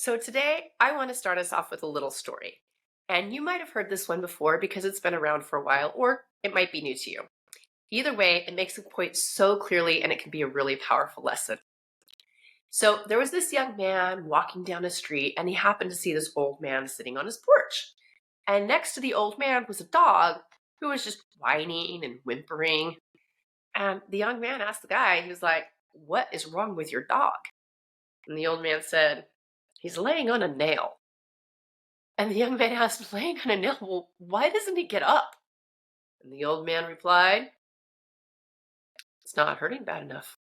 So today I want to start us off with a little story. And you might have heard this one before because it's been around for a while, or it might be new to you. Either way, it makes a point so clearly and it can be a really powerful lesson. So there was this young man walking down a street and he happened to see this old man sitting on his porch. And next to the old man was a dog who was just whining and whimpering. And the young man asked the guy, he was like, "What is wrong with your dog?" And the old man said, "He's laying on a nail." And the young man asked, "Laying on a nail? Well, why doesn't he get up?" And the old man replied, "It's not hurting bad enough."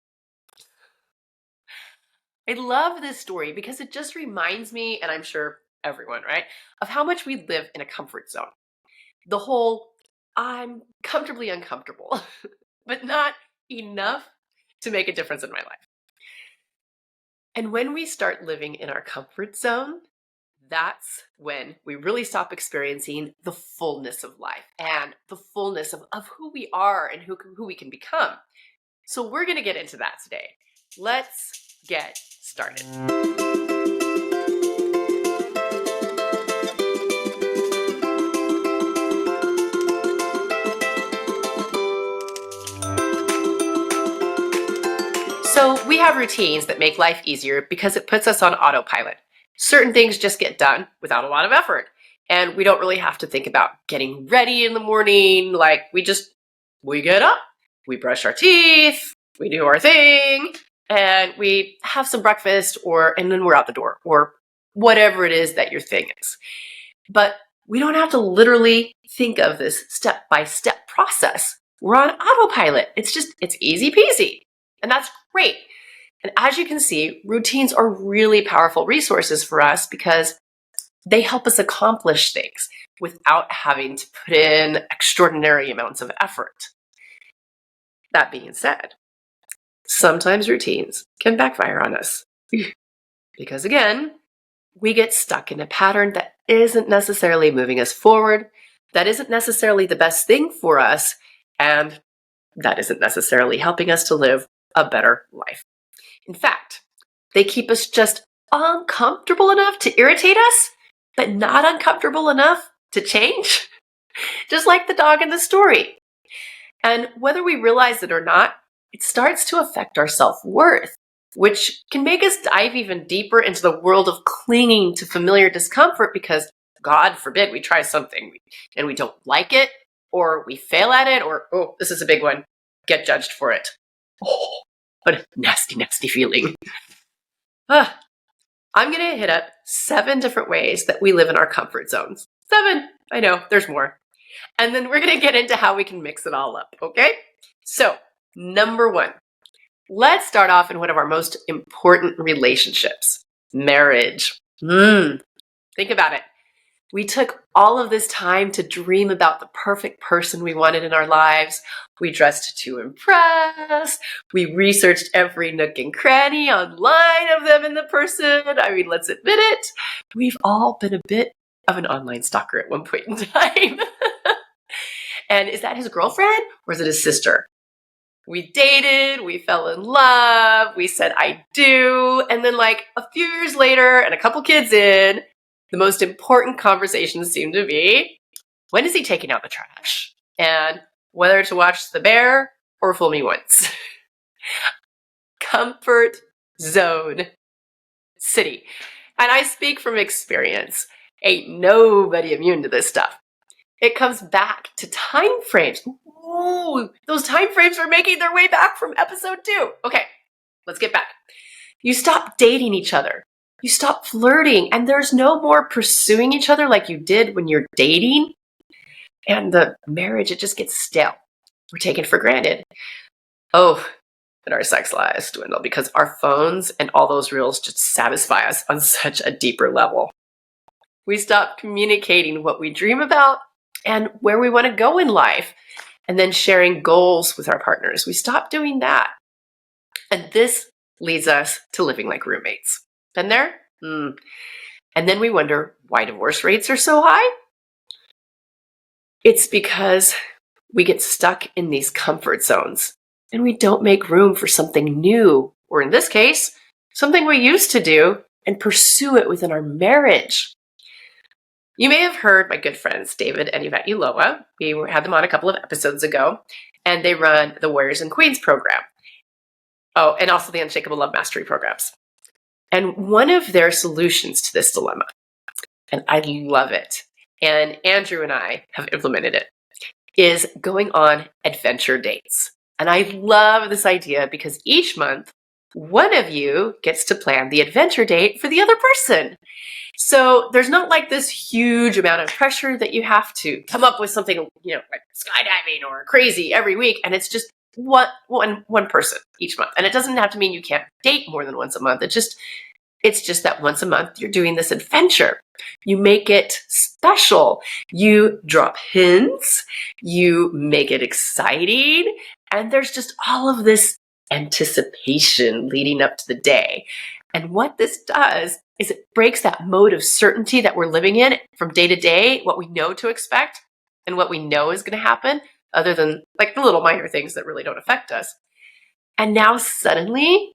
I love this story because it just reminds me, and I'm sure everyone, right, of how much we live in a comfort zone. The whole, I'm comfortably uncomfortable, but not enough to make a difference in my life. And when we start living in our comfort zone, that's when we really stop experiencing the fullness of life and the fullness of who we are and who we can become. So we're going to get into that today. Let's get started. So we have routines that make life easier because it puts us on autopilot. Certain things just get done without a lot of effort. And we don't really have to think about getting ready in the morning. Like we get up, we brush our teeth, we do our thing, and we have some breakfast and then we're out the door or whatever it is that your thing is. But we don't have to literally think of this step-by-step process. We're on autopilot. It's easy peasy. And that's great. And as you can see, routines are really powerful resources for us because they help us accomplish things without having to put in extraordinary amounts of effort. That being said, sometimes routines can backfire on us because, again, we get stuck in a pattern that isn't necessarily moving us forward, that isn't necessarily the best thing for us, and that isn't necessarily helping us to live a better life. In fact, they keep us just uncomfortable enough to irritate us, but not uncomfortable enough to change, just like the dog in the story. And whether we realize it or not, it starts to affect our self-worth, which can make us dive even deeper into the world of clinging to familiar discomfort because, God forbid, we try something and we don't like it, or we fail at it, or, oh, this is a big one, get judged for it. Oh, what a nasty, nasty feeling. I'm going to hit up 7 different ways that we live in our comfort zones. 7. I know, there's more. And then we're going to get into how we can mix it all up, okay? So, number 1. Let's start off in one of our most important relationships, marriage. Think about it. We took all of this time to dream about the perfect person we wanted in our lives. We dressed to impress. We researched every nook and cranny online of them and the person. I mean, let's admit it. We've all been a bit of an online stalker at one point in time. And is that his girlfriend or is it his sister? We dated, we fell in love, we said I do. And then like a few years later and a couple kids in, the most important conversations seem to be, when is he taking out the trash? And whether to watch The Bear or Fool Me Once. Comfort zone city. And I speak from experience. Ain't nobody immune to this stuff. It comes back to time frames. Ooh, those time frames are making their way back from episode 2. Okay, let's get back. You stop dating each other. You stop flirting, and there's no more pursuing each other like you did when you're dating. And the marriage, it just gets stale. We're taken for granted. Oh, and our sex lives dwindle because our phones and all those reels just satisfy us on such a deeper level. We stop communicating what we dream about and where we want to go in life, and then sharing goals with our partners. We stop doing that. And this leads us to living like roommates. Been there? And then we wonder why divorce rates are so high. It's because we get stuck in these comfort zones and we don't make room for something new, or in this case, something we used to do and pursue it within our marriage. You may have heard my good friends, David and Yvette Uloa. We had them on a couple of episodes ago, and they run the Warriors and Queens program. Oh, and also the Unshakable Love Mastery programs. And one of their solutions to this dilemma, and I love it, and Andrew and I have implemented it, is going on adventure dates. And I love this idea because each month, one of you gets to plan the adventure date for the other person. So there's not like this huge amount of pressure that you have to come up with something, like skydiving or crazy every week. And it's just one person each month. And it doesn't have to mean you can't date more than once a month. It's just that once a month you're doing this adventure. You make it special. You drop hints. You make it exciting. And there's just all of this anticipation leading up to the day. And what this does is it breaks that mode of certainty that we're living in from day to day, what we know to expect and what we know is going to happen, other than like the little minor things that really don't affect us. And now suddenly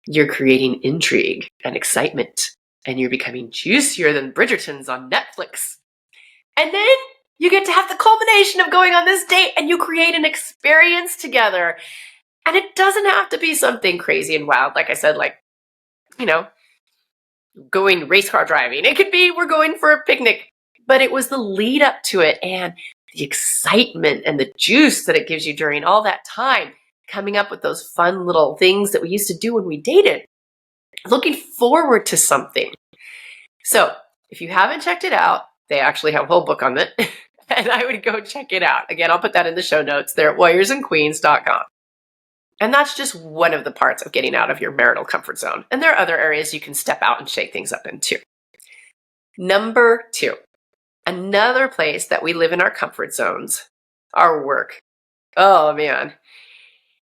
you're creating intrigue and excitement, and you're becoming juicier than Bridgerton's on Netflix. And then you get to have the culmination of going on this date and you create an experience together. And it doesn't have to be something crazy and wild, like I said, like, going race car driving. It could be we're going for a picnic, but it was the lead up to it and the excitement and the juice that it gives you during all that time, coming up with those fun little things that we used to do when we dated, looking forward to something. So if you haven't checked it out, they actually have a whole book on it, and I would go check it out. Again, I'll put that in the show notes. They're at warriorsandqueens.com. And that's just one of the parts of getting out of your marital comfort zone. And there are other areas you can step out and shake things up into. Number 2, another place that we live in our comfort zones, our work. Oh, man.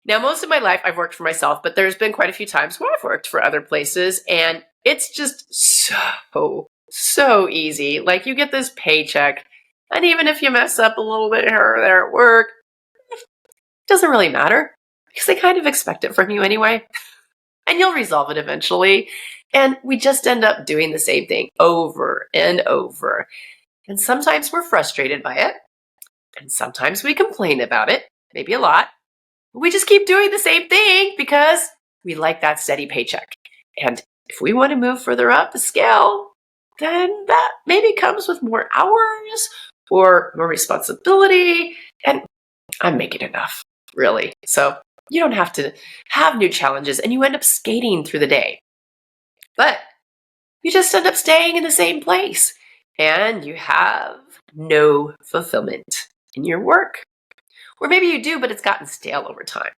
Now, most of my life I've worked for myself, but there's been quite a few times where I've worked for other places, and it's just so easy. Like, you get this paycheck, and even if you mess up a little bit here or there at work, it doesn't really matter because they kind of expect it from you anyway, and you'll resolve it eventually. And we just end up doing the same thing over and over. And sometimes we're frustrated by it, and sometimes we complain about it, maybe a lot. We just keep doing the same thing because we like that steady paycheck. And if we want to move further up the scale, then that maybe comes with more hours or more responsibility. And I'm making enough, really. So you don't have to have new challenges, and you end up skating through the day. But you just end up staying in the same place, and you have no fulfillment in your work. Or maybe you do, but it's gotten stale over time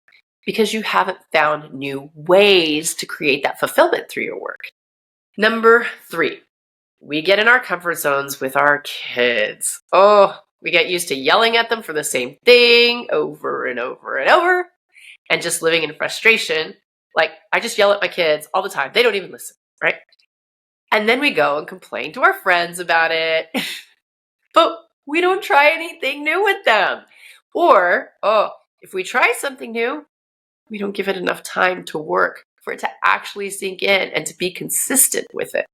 because you haven't found new ways to create that fulfillment through your work. Number 3, we get in our comfort zones with our kids. Oh, we get used to yelling at them for the same thing over and over and over, and just living in frustration. Like, I just yell at my kids all the time. They don't even listen, right? And then we go and complain to our friends about it. But we don't try anything new with them. Or, if we try something new, we don't give it enough time to work for it to actually sink in and to be consistent with it.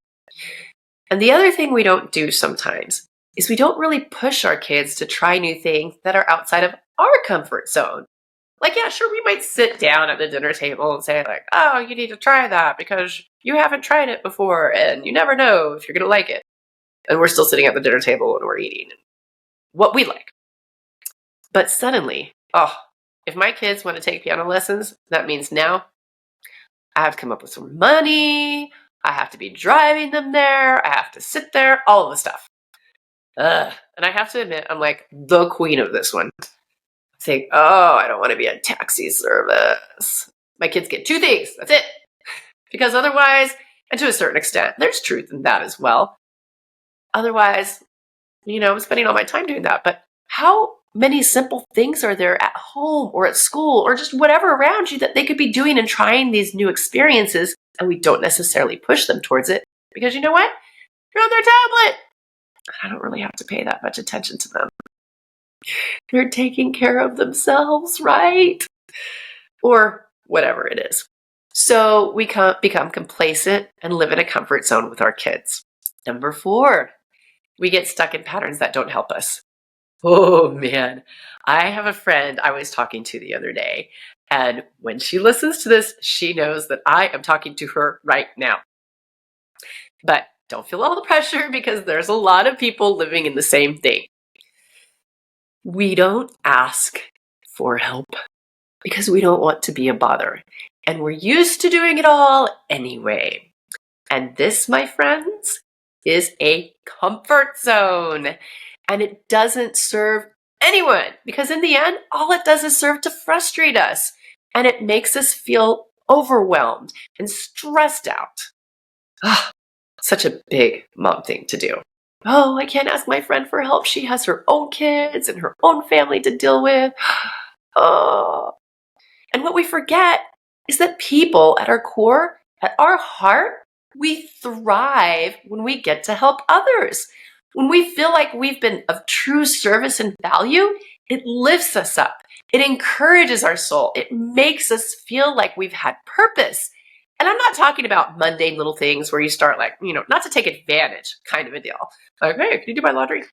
And the other thing we don't do sometimes is we don't really push our kids to try new things that are outside of our comfort zone. Like, yeah, sure, we might sit down at the dinner table and say, like, oh, you need to try that because you haven't tried it before and you never know if you're going to like it. And we're still sitting at the dinner table and we're eating what we like. But suddenly, if my kids want to take piano lessons, that means now I have to come up with some money. I have to be driving them there. I have to sit there, all of the stuff. And I have to admit, I'm like the queen of this one. I think, I don't want to be a taxi service. My kids get 2 things. That's it. Because otherwise, and to a certain extent, there's truth in that as well. Otherwise, I'm spending all my time doing that. But how many simple things are there at home or at school or just whatever around you that they could be doing and trying these new experiences, and we don't necessarily push them towards it because you know what? They're on their tablet. I don't really have to pay that much attention to them. They're taking care of themselves, right? Or whatever it is. So we become complacent and live in a comfort zone with our kids. Number 4, we get stuck in patterns that don't help us. Oh man, I have a friend I was talking to the other day, and when she listens to this, she knows that I am talking to her right now. But don't feel all the pressure because there's a lot of people living in the same thing. We don't ask for help because we don't want to be a bother, and we're used to doing it all anyway. And this, my friends, is a comfort zone. And it doesn't serve anyone because in the end, all it does is serve to frustrate us. And it makes us feel overwhelmed and stressed out. Such a big mom thing to do. Oh, I can't ask my friend for help. She has her own kids and her own family to deal with. Oh. And what we forget is that people at our core, at our heart, we thrive when we get to help others. When we feel like we've been of true service and value, it lifts us up. It encourages our soul. It makes us feel like we've had purpose. And I'm not talking about mundane little things where you start like, not to take advantage kind of a deal. Like, hey, can you do my laundry?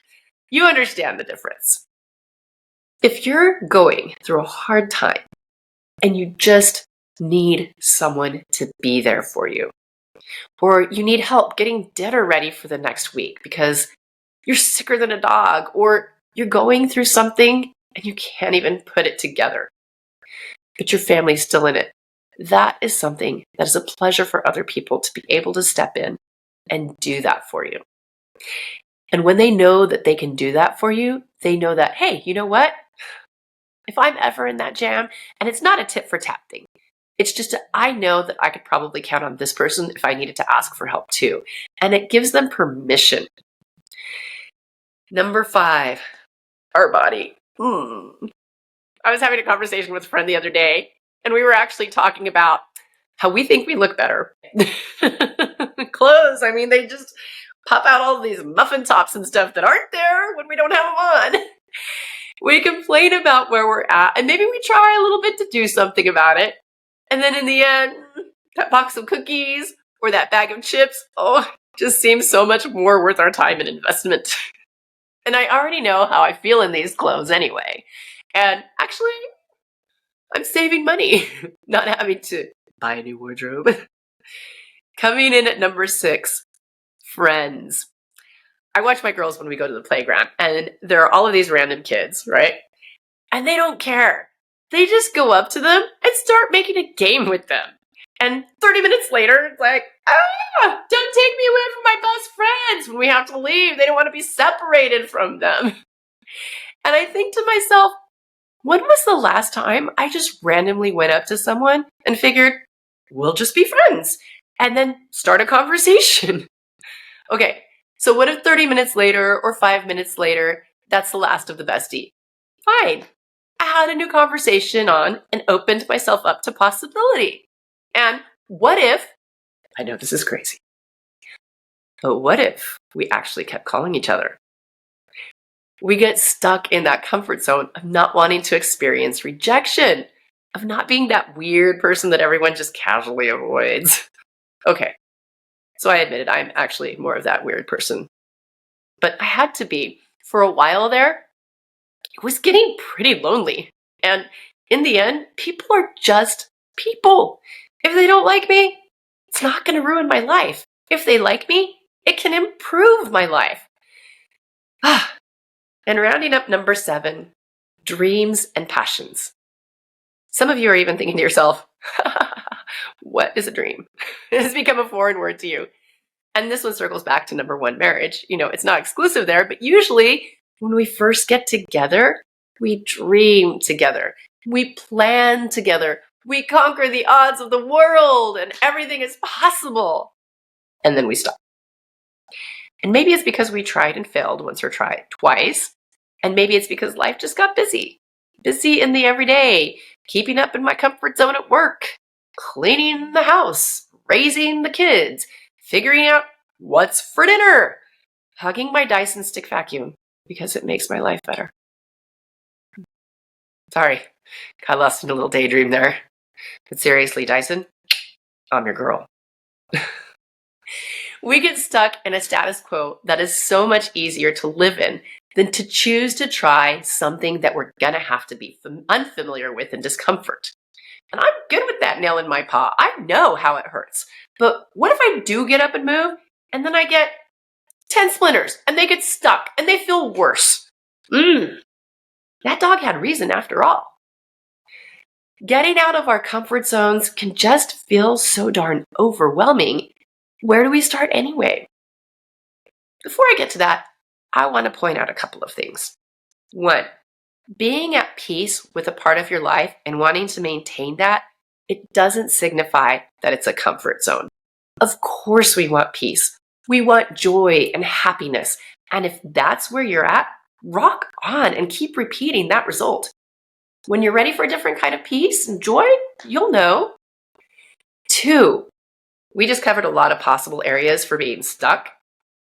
You understand the difference. If you're going through a hard time and you just need someone to be there for you, or you need help getting dinner ready for the next week because you're sicker than a dog, or you're going through something and you can't even put it together, but your family's still in it. That is something that is a pleasure for other people to be able to step in and do that for you. And when they know that they can do that for you, they know that, hey, you know what? If I'm ever in that jam, and it's not a tit for tat thing, it's just I know that I could probably count on this person if I needed to ask for help too. And it gives them permission. Number 5, our body. I was having a conversation with a friend the other day, and we were actually talking about how we think we look better. Clothes, they just pop out all these muffin tops and stuff that aren't there when we don't have them on. We complain about where we're at, and maybe we try a little bit to do something about it. And then in the end, that box of cookies or that bag of chips, just seems so much more worth our time and investment. And I already know how I feel in these clothes anyway. And actually, I'm saving money, not having to buy a new wardrobe. Coming in at number 6, friends. I watch my girls when we go to the playground, and there are all of these random kids, right? And they don't care. They just go up to them and start making a game with them. And 30 minutes later, it's like, don't take me away from my best friends when we have to leave. They don't want to be separated from them. And I think to myself, when was the last time I just randomly went up to someone and figured, we'll just be friends, and then start a conversation? Okay, so what if 30 minutes later or 5 minutes later, that's the last of the bestie? Fine. I had a new conversation on and opened myself up to possibility. And what if, I know this is crazy, but what if we actually kept calling each other? We get stuck in that comfort zone of not wanting to experience rejection, of not being that weird person that everyone just casually avoids. Okay, so I admit it, I'm actually more of that weird person. But I had to be. For a while there, it was getting pretty lonely. And in the end, people are just people. If they don't like me, it's not going to ruin my life. If they like me, it can improve my life. And rounding up number 7, dreams and passions. Some of you are even thinking to yourself, what is a dream? It has become a foreign word to you. And this one circles back to number 1, marriage. It's not exclusive there, but usually when we first get together, we dream together. We plan together. We conquer the odds of the world and everything is possible. And then we stop. And maybe it's because we tried and failed once or tried twice. And maybe it's because life just got busy. Busy in the everyday, keeping up in my comfort zone at work, cleaning the house, raising the kids, figuring out what's for dinner, hugging my Dyson stick vacuum because it makes my life better. Sorry, got lost in a little daydream there. But seriously, Dyson, I'm your girl. We get stuck in a status quo that is so much easier to live in than to choose to try something that we're gonna have to be unfamiliar with and discomfort. And I'm good with that nail in my paw. I know how it hurts. But what if I do get up and move and then I get 10 splinters and they get stuck and they feel worse? That dog had reason after all. Getting out of our comfort zones can just feel so darn overwhelming. Where do we start anyway? Before I get to that, I want to point out a couple of things. One, being at peace with a part of your life and wanting to maintain that, it doesn't signify that it's a comfort zone. Of course we want peace. We want joy and happiness. And if that's where you're at, rock on and keep repeating that result. When you're ready for a different kind of peace and joy, you'll know. Two, we just covered a lot of possible areas for being stuck.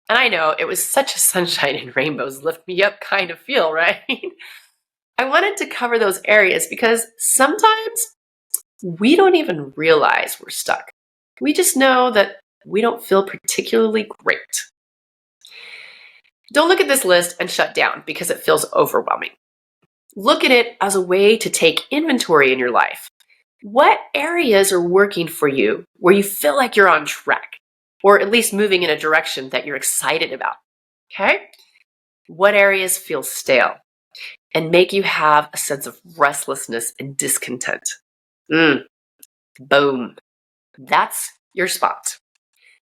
And I know it was such a sunshine and rainbows, lift me up kind of feel, right? I wanted to cover those areas because sometimes we don't even realize we're stuck. We just know that we don't feel particularly great. Don't look at this list and shut down because it feels overwhelming. Look at it as a way to take inventory in your life. What areas are working for you where you feel like you're on track, or at least moving in a direction that you're excited about? Okay? What areas feel stale and make you have a sense of restlessness and discontent? Boom. That's your spot.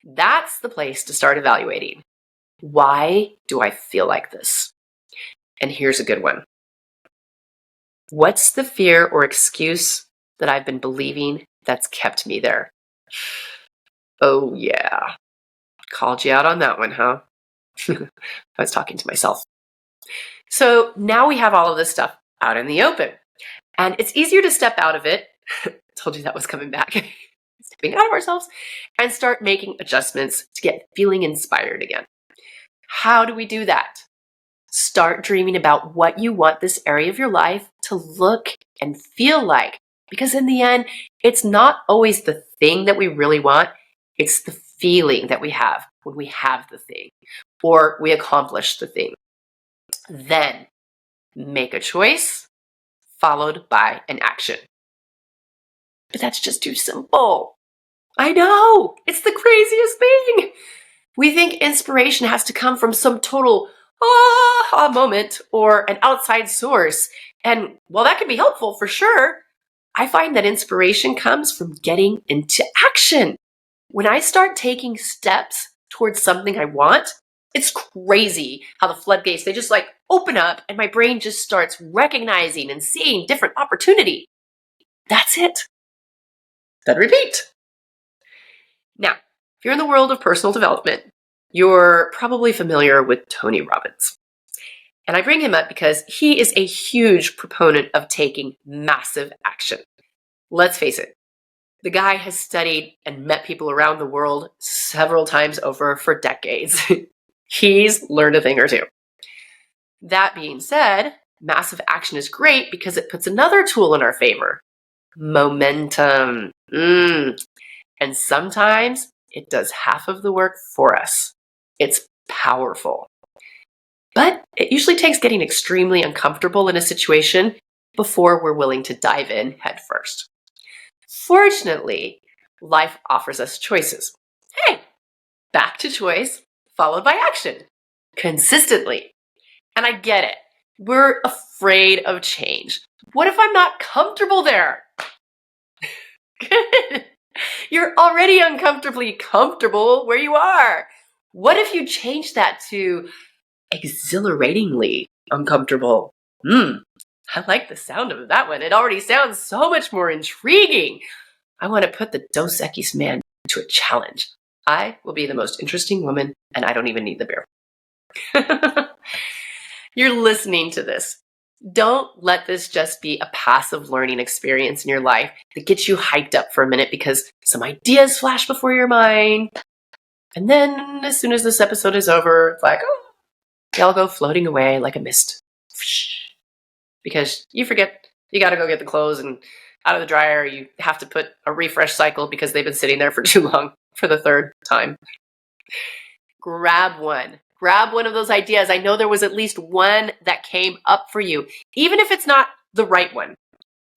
That's the place to start evaluating. Why do I feel like this? And here's a good one. What's the fear or excuse that I've been believing that's kept me there? Oh yeah. Called you out on that one, huh? I was talking to myself. So now we have all of this stuff out in the open. And it's easier to step out of it. Told you that was coming back. Stepping out of ourselves and start making adjustments to get feeling inspired again. How do we do that? Start dreaming about what you want this area of your life to look and feel like. Because in the end, it's not always the thing that we really want. It's the feeling that we have when we have the thing or we accomplish the thing. Then make a choice followed by an action. But that's just too simple. I know, it's the craziest thing. We think inspiration has to come from some total aha moment or an outside source. And while that can be helpful for sure, I find that inspiration comes from getting into action. When I start taking steps towards something I want, it's crazy how the floodgates, they just like open up and my brain just starts recognizing and seeing different opportunity. That's it. Then repeat. Now, if you're in the world of personal development, you're probably familiar with Tony Robbins. And I bring him up because he is a huge proponent of taking massive action. Let's face it, the guy has studied and met people around the world several times over for decades. He's learned a thing or two. That being said, massive action is great because it puts another tool in our favor. Momentum. And sometimes it does half of the work for us. It's powerful. But it usually takes getting extremely uncomfortable in a situation before we're willing to dive in head first. Fortunately, life offers us choices. Hey, back to choice, followed by action. Consistently. And I get it. We're afraid of change. What if I'm not comfortable there? Good. You're already uncomfortably comfortable where you are. What if you change that to exhilaratingly uncomfortable? I like the sound of that one. It already sounds so much more intriguing. I want to put the Dos Equis man to a challenge. I will be the most interesting woman, and I don't even need the beer. You're listening to this. Don't let this just be a passive learning experience in your life that gets you hyped up for a minute because some ideas flash before your mind. And then as soon as this episode is over, it's like, oh, they'll go floating away like a mist. Because you forget you got to go get the clothes and out of the dryer. You have to put a refresh cycle because they've been sitting there for too long for the third time. Grab one. Grab one of those ideas. I know there was at least one that came up for you. Even if it's not the right one,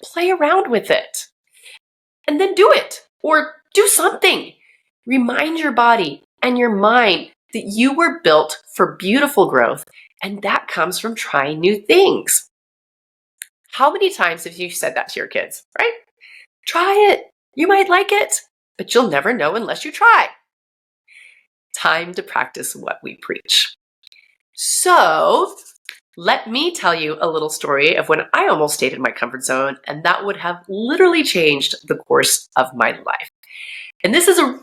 play around with it. And then do it. Or do something. Remind your body and your mind that you were built for beautiful growth, and that comes from trying new things. How many times have you said that to your kids, right? Try it. You might like it, but you'll never know unless you try. Time to practice what we preach. So, let me tell you a little story of when I almost stayed in my comfort zone, and that would have literally changed the course of my life. And this is a really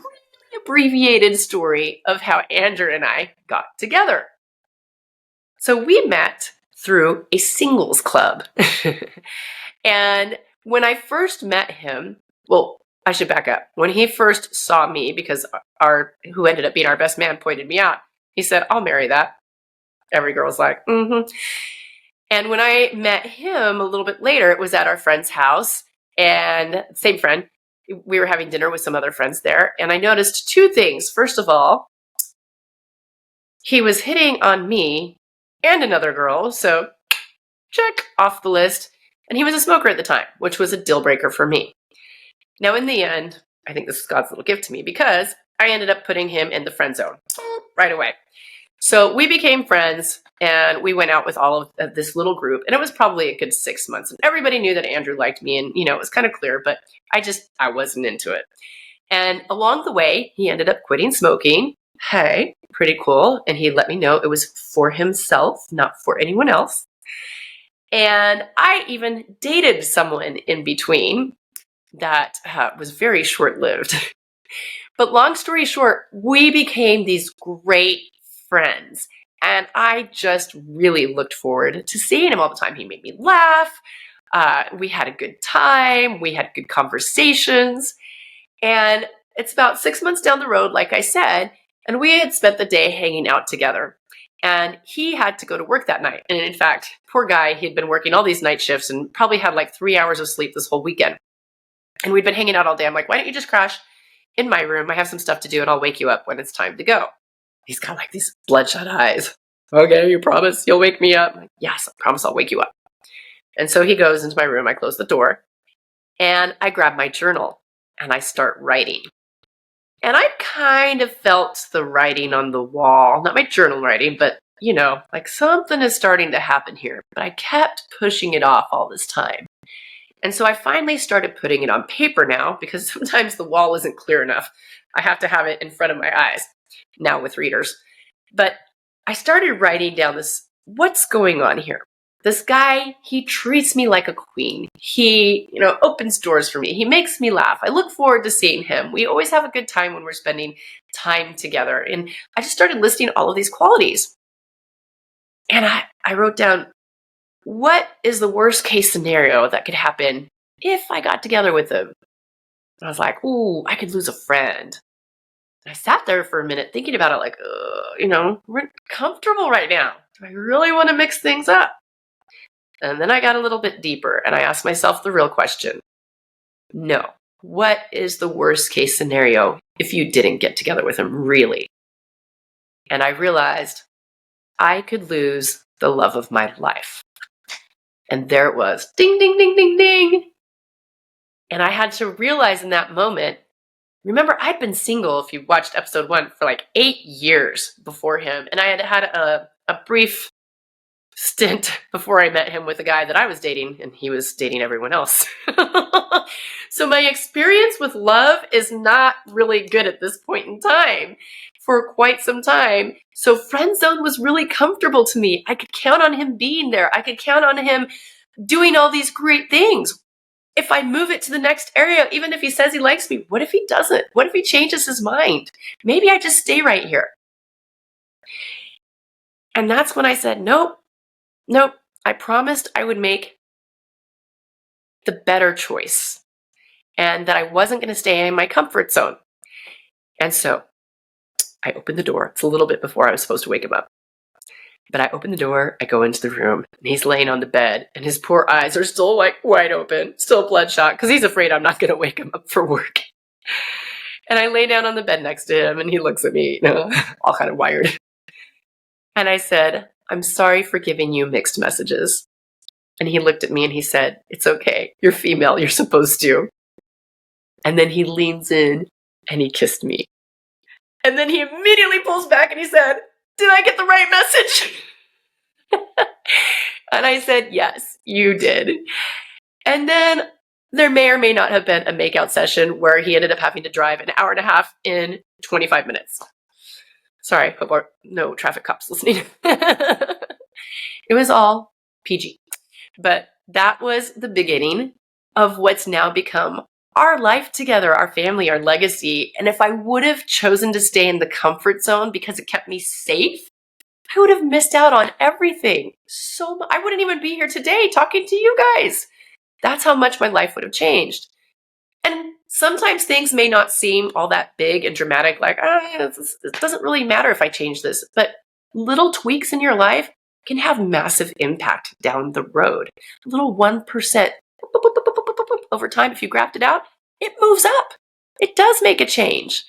abbreviated story of how Andrew and I got together. So we met through a singles club. And when I first met him, well, I should back up. When he first saw me, because who ended up being our best man pointed me out, he said, "I'll marry that." Every girl's like, mm-hmm. And when I met him a little bit later, it was at our friend's house, and same friend. We were having dinner with some other friends there, and I noticed two things. First of all, he was hitting on me and another girl, so check off the list. And he was a smoker at the time, which was a deal breaker for me. Now, in the end, I think this is God's little gift to me because I ended up putting him in the friend zone right away. So we became friends, and we went out with all of this little group, and it was probably a good 6 months. And everybody knew that Andrew liked me, and, it was kind of clear, but I wasn't into it. And along the way, he ended up quitting smoking. Hey, pretty cool. And he let me know it was for himself, not for anyone else. And I even dated someone in between that was very short-lived. But long story short, we became these great friends. And I just really looked forward to seeing him all the time. He made me laugh. We had a good time. We had good conversations. And it's about 6 months down the road, like I said, and we had spent the day hanging out together. And he had to go to work that night. And in fact, poor guy, he had been working all these night shifts and probably had like 3 hours of sleep this whole weekend. And we'd been hanging out all day. I'm like, why don't you just crash in my room? I have some stuff to do and I'll wake you up when it's time to go. He's got like these bloodshot eyes. Okay, you promise you'll wake me up? I'm like, yes, I promise I'll wake you up. And so he goes into my room. I close the door and I grab my journal and I start writing. And I kind of felt the writing on the wall, not my journal writing, but like something is starting to happen here. But I kept pushing it off all this time. And so I finally started putting it on paper now because sometimes the wall isn't clear enough. I have to have it in front of my eyes now with readers. But I started writing down what's going on here. This guy, he treats me like a queen. He, opens doors for me. He makes me laugh. I look forward to seeing him. We always have a good time when we're spending time together. And I just started listing all of these qualities. And I wrote down, what is the worst case scenario that could happen if I got together with him? And I was like, ooh, I could lose a friend. And I sat there for a minute thinking about it like, we're comfortable right now. Do I really want to mix things up? And then I got a little bit deeper and I asked myself the real question. No. What is the worst case scenario if you didn't get together with him, really? And I realized I could lose the love of my life. And there it was. Ding, ding, ding, ding, ding. And I had to realize in that moment, remember, I'd been single, if you watched episode 1, for like 8 years before him. And I had had a brief stint before I met him with a guy that I was dating, and he was dating everyone else. So my experience with love is not really good at this point in time for quite some time. So friend zone was really comfortable to me. I could count on him being there. I could count on him doing all these great things. If I move it to the next area, even if he says he likes me, what if he doesn't? What if he changes his mind? Maybe I just stay right here. And that's when I said, nope. I promised I would make the better choice and that I wasn't going to stay in my comfort zone. And so I opened the door. It's a little bit before I was supposed to wake him up. But I open the door, I go into the room, and he's laying on the bed, and his poor eyes are still like wide open, still bloodshot, because he's afraid I'm not going to wake him up for work. And I lay down on the bed next to him, and he looks at me, all kind of wired. And I said, I'm sorry for giving you mixed messages. And he looked at me and he said, it's okay. You're female. You're supposed to. And then he leans in and he kissed me. And then he immediately pulls back and he said, did I get the right message? And I said, yes, you did. And then there may or may not have been a makeout session where he ended up having to drive an hour and a half in 25 minutes. Sorry, hope no traffic cops listening. It was all PG. But that was the beginning of what's now become our life together, our family, our legacy. And if I would have chosen to stay in the comfort zone because it kept me safe, I would have missed out on everything. I wouldn't even be here today talking to you guys. That's how much my life would have changed. And sometimes things may not seem all that big and dramatic, like, it doesn't really matter if I change this. But little tweaks in your life can have massive impact down the road. A little 1% over time, if you graphed it out, it moves up. It does make a change.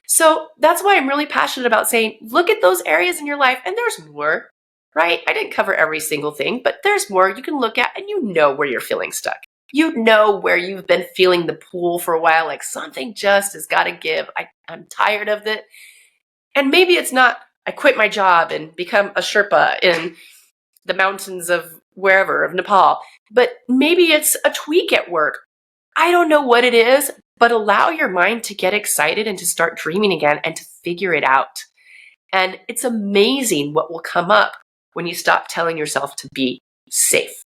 So that's why I'm really passionate about saying, look at those areas in your life, and there's more, right? I didn't cover every single thing, but there's more you can look at, and you know where you're feeling stuck. You know where you've been feeling the pull for a while, like something just has got to give. I'm tired of it. And maybe it's not, I quit my job and become a Sherpa in the mountains of wherever, of Nepal. But maybe it's a tweak at work. I don't know what it is, but allow your mind to get excited and to start dreaming again and to figure it out. And it's amazing what will come up when you stop telling yourself to be safe.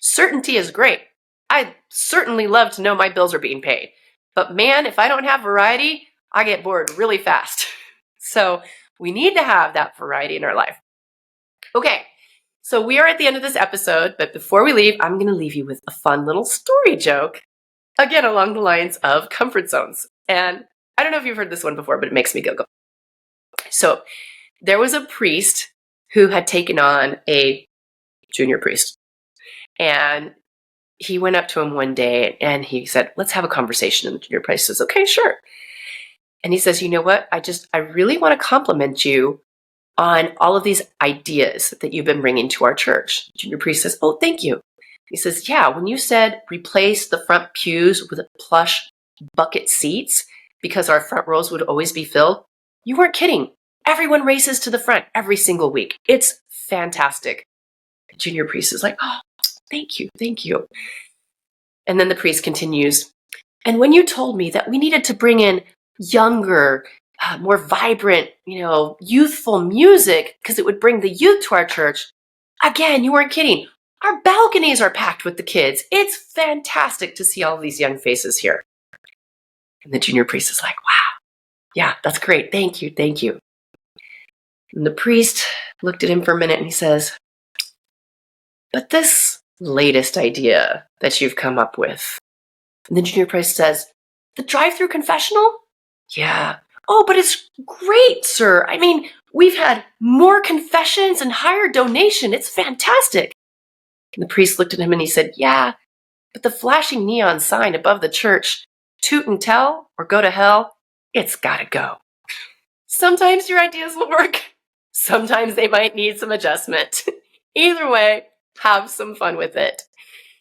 Certainty is great. I'd certainly love to know my bills are being paid. But man, if I don't have variety, I get bored really fast. So we need to have that variety in our life. Okay, so we are at the end of this episode, but before we leave, I'm going to leave you with a fun little story joke, again, along the lines of comfort zones. And I don't know if you've heard this one before, but it makes me giggle. So there was a priest who had taken on a junior priest. And he went up to him one day and he said, let's have a conversation. And the junior priest says, okay, sure. And he says, you know what? I really want to compliment you on all of these ideas that you've been bringing to our church. The junior priest says, oh, thank you. He says, yeah, when you said replace the front pews with plush bucket seats because our front rows would always be filled, you weren't kidding. Everyone races to the front every single week. It's fantastic. The junior priest is like, oh, thank you, thank you. And then the priest continues, and when you told me that we needed to bring in younger, more vibrant, youthful music because it would bring the youth to our church, again, you weren't kidding. Our balconies are packed with the kids. It's fantastic to see all these young faces here. And the junior priest is like, wow, yeah, that's great. Thank you, thank you. And the priest looked at him for a minute and he says, but this latest idea that you've come up with. And the junior priest says, the drive-through confessional? Yeah. Oh, but it's great, sir. I mean, we've had more confessions and higher donation. It's fantastic. And the priest looked at him and he said, yeah, but the flashing neon sign above the church, toot and tell or go to hell, it's gotta go. Sometimes your ideas will work. Sometimes they might need some adjustment. Either way, have some fun with it.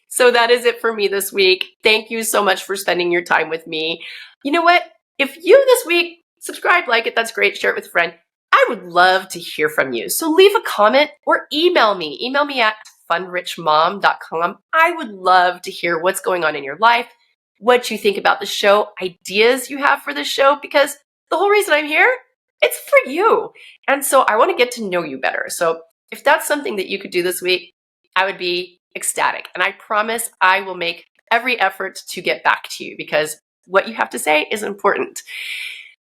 So that is it for me this week. Thank you so much for spending your time with me. You know what? If you this week subscribe, like it, that's great. Share it with a friend. I would love to hear from you. So leave a comment or email me. Email me at funrichmom.com. I would love to hear what's going on in your life, what you think about the show, ideas you have for the show, because the whole reason I'm here, it's for you. And so I want to get to know you better. So if that's something that you could do this week, I would be ecstatic. And I promise I will make every effort to get back to you because what you have to say is important.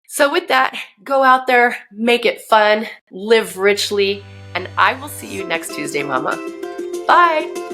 So with that, go out there, make it fun, live richly, and I will see you next Tuesday, Mama. Bye.